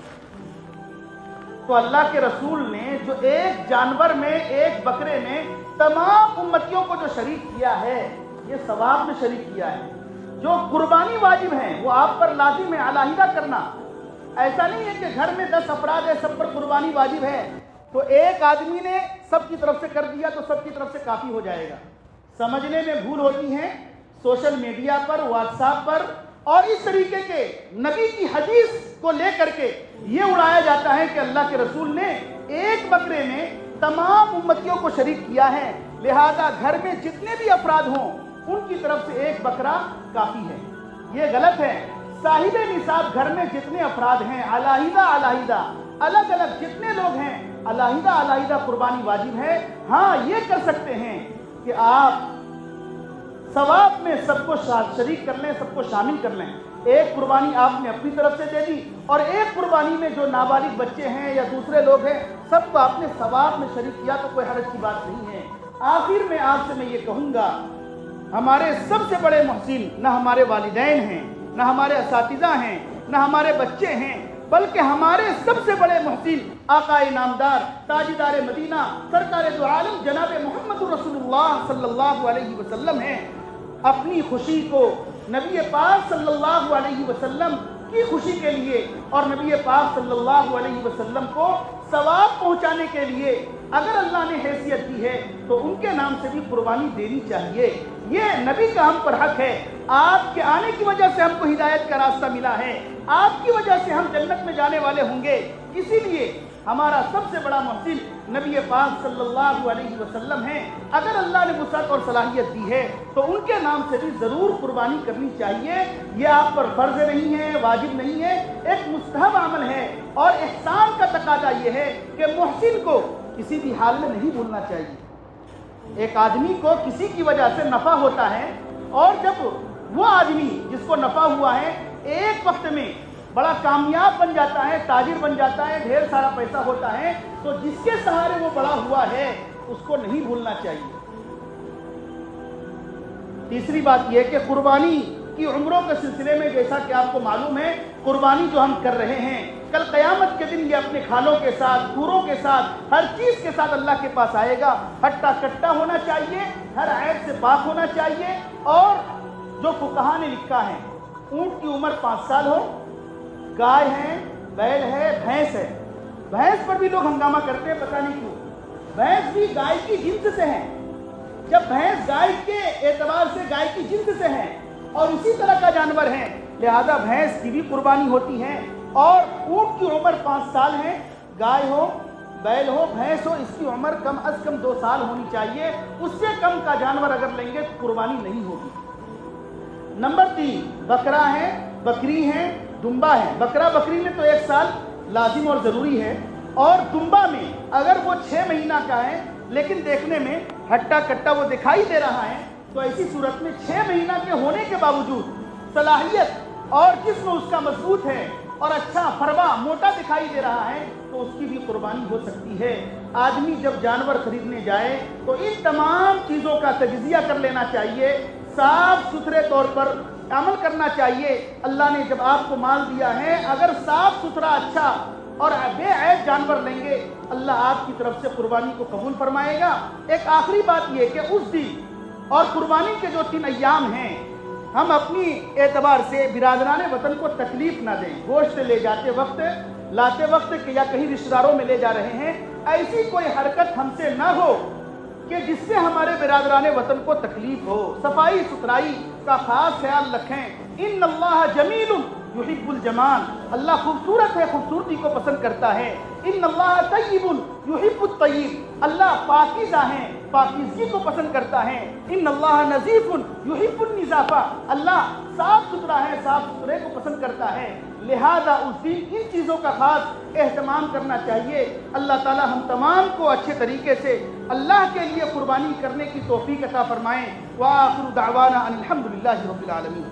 تو اللہ کے رسول نے جو ایک جانور میں ایک بکرے میں تمام امتیوں کو جو شریک کیا ہے یہ ثواب میں شریک کیا ہے۔ جو قربانی واجب ہے وہ آپ پر لازم ہے علیحدہ کرنا، ایسا نہیں ہے کہ گھر میں 10 افراد ہے سب پر قربانی واجب ہے تو ایک آدمی نے سب کی طرف سے کر دیا تو سب کی طرف سے کافی ہو جائے گا۔ سمجھنے میں بھول ہوتی ہے، سوشل میڈیا پر واٹس ایپ پر اور اس طریقے کے نبی کی حدیث کو لے کر کے یہ اڑایا جاتا ہے کہ اللہ کے رسول نے ایک بکرے میں تمام امتیوں کو شریک کیا ہے، لہذا گھر میں جتنے بھی افراد ہوں ان کی طرف سے ایک بکرا کافی ہے۔ یہ غلط ہے۔ صاحب نصاب گھر میں جتنے افراد ہیں علیحدہ الگ الگ جتنے لوگ ہیں علیحدہ قربانی واجب ہے۔ ہاں یہ کر سکتے ہیں کہ آپ ثواب میں سب کو شریک کر لیں، سب کو شامل کر لیں۔ ایک قربانی آپ نے اپنی طرف سے دے دی اور ایک قربانی میں جو نابالغ بچے ہیں یا دوسرے لوگ ہیں سب کو آپ نے ثواب میں شریک کیا تو کوئی حرج کی بات نہیں ہے۔ آخر میں آپ سے میں یہ کہوں گا، ہمارے سب سے بڑے محسن نہ ہمارے والدین ہیں، نہ ہمارے اساتذہ ہیں، نہ ہمارے بچے ہیں، بلکہ ہمارے سب سے بڑے محسن آقا نامدار تاجدار مدینہ سرکار دو عالم جناب محمد رسول اللہ صلی اللہ علیہ وسلم ہیں۔ اپنی خوشی کو نبی پاک صلی اللہ علیہ وسلم کی خوشی کے لیے اور نبی پاک صلی اللہ علیہ وسلم کو ثواب پہنچانے کے لیے اگر اللہ نے حیثیت دی ہے تو ان کے نام سے بھی قربانی دینی چاہیے۔ یہ نبی کا ہم پر حق ہے۔ آپ کے آنے کی وجہ سے ہم کو ہدایت کا راستہ ملا ہے، آپ کی وجہ سے ہم جنت میں جانے والے ہوں گے، اسی لیے ہمارا سب سے بڑا محسن نبی پاک صلی اللہ علیہ وسلم ہیں۔ اگر اللہ نے وسعت اور صلاحیت دی ہے تو ان کے نام سے بھی ضرور قربانی کرنی چاہیے۔ یہ آپ پر فرض نہیں ہے، واجب نہیں ہے، ایک مستحب عمل ہے، اور احسان کا تقاضا یہ ہے کہ محسن کو کسی بھی حال میں نہیں بھولنا چاہیے۔ ایک آدمی کو کسی کی وجہ سے نفع ہوتا ہے اور جب وہ آدمی جس کو نفع ہوا ہے ایک وقت میں بڑا کامیاب بن جاتا ہے، تاجر بن جاتا ہے، ڈھیر سارا پیسہ ہوتا ہے، تو جس کے سہارے وہ بڑا ہوا ہے اس کو نہیں بھولنا چاہیے۔ تیسری بات یہ کہ قربانی کی عمروں کے سلسلے میں جیسا کہ آپ کو معلوم ہے، قربانی جو ہم کر رہے ہیں کل قیامت کے دن یہ اپنے کھالوں کے ساتھ، کھوروں کے ساتھ، ہر چیز کے ساتھ اللہ کے پاس آئے گا۔ ہٹا کٹا ہونا چاہیے، ہر عیب سے پاک ہونا چاہیے، اور جو فقہا نے لکھا ہے اونٹ کی عمر 5 سال ہو، گائے ہے، بیل ہے، بھینس ہے۔ بھینس پر بھی لوگ ہنگامہ کرتے ہیں، پتہ نہیں کیوں۔ بھینس بھی گائے کی جنس سے ہے، جب بھینس گائے کے اعتبار سے گائے کی جنس سے ہے اور اسی طرح کا جانور ہے، لہذا بھینس کی بھی قربانی ہوتی ہے۔ اور اونٹ کی عمر 5 سال ہے، گائے ہو، بیل ہو، بھینس ہو، اس کی عمر کم از کم 2 سال ہونی چاہیے، اس سے کم کا جانور اگر لیں گے تو قربانی نہیں ہوگی۔ نمبر 3، بکرا ہے، بکری ہے، دمبا ہے۔ بکرا بکری میں تو 1 سال لازم اور ضروری ہے، اور دمبا میں اگر وہ 6 مہینہ کا ہے لیکن دیکھنے میں ہٹا کٹا وہ دکھائی دے رہا ہے، تو ایسی صورت میں 6 مہینہ کے ہونے کے باوجود صلاحیت اور جسم اس کا مضبوط ہے اور اچھا فروا موٹا دکھائی دے رہا ہے، تو اس کی بھی قربانی ہو سکتی ہے۔ آدمی جب جانور خریدنے جائے تو ان تمام چیزوں کا تجزیہ کر لینا چاہیے، صاف ستھرے طور پر عمل کرنا چاہیے۔ اللہ نے جب آپ کو مال دیا ہے، اگر صاف ستھرا اچھا اور بے عیب جانور لیں گے، اللہ آپ کی طرف سے قربانی کو قبول فرمائے گا۔ ایک آخری بات یہ کہ اس دن اور قربانی کے جو 3 ایام ہیں، ہم اپنی اعتبار سے برادران وطن کو تکلیف نہ دیں۔ گوشت لے جاتے وقت، لاتے وقت کہ یا کہیں رشتہ داروں میں لے جا رہے ہیں، ایسی کوئی حرکت ہم سے نہ ہو کہ جس سے ہمارے برادران وطن کو تکلیف ہو۔ صفائی ستھرائی کا خاص خیال رکھیں۔ ان اللہ جمیل یحب الجمال، اللہ خوبصورت ہے، خوبصورتی کو پسند کرتا ہے۔ ان اللہ طیب یحب الطیب، اللہ پاکیزہ ہے، پاکیزگی کو پسند کرتا ہے۔ ان اللہ نظیف یحب النظافہ، اللہ صاف ستھرا ہے، صاف ستھرے کو پسند کرتا ہے۔ لہذا اس دن ان چیزوں کا خاص اہتمام کرنا چاہیے۔ اللہ تعالی ہم تمام کو اچھے طریقے سے اللہ کے لیے قربانی کرنے کی توفیق عطا فرمائیں۔ وآخر دعوانا ان الحمد للہ رب العالمین۔